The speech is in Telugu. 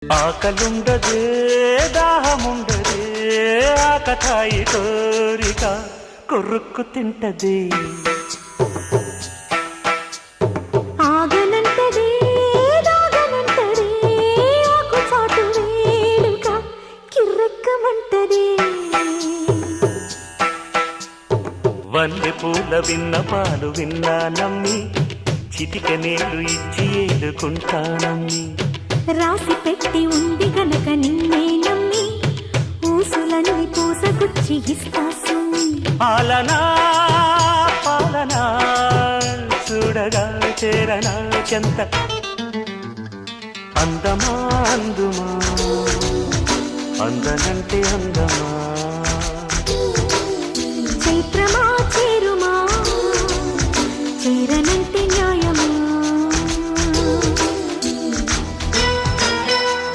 ఆకలుండదే దాహముండదే ఆకతాయి కోరిక కొరుక్కు తింటది ఆగనంటదే దాగనంటదే ఆకు చాటు వేడుక కిర్రెక్కమంటదే వల్లె పూల విన్నపాలు విన్నా నమ్మి చిటిక నేలు ఇచ్చి ఏడుకుంటానమ్మి రాసి పెట్టి ఉంది గనక నిన్నే నమ్మి ఊసులన్నీ పూసగుచ్చి ఇస్తా సుమ్మి పాలనా పాలనా చూడగా చేరనా చెంత అందమా అందుమా అందనంటే అందమా చైత్రమా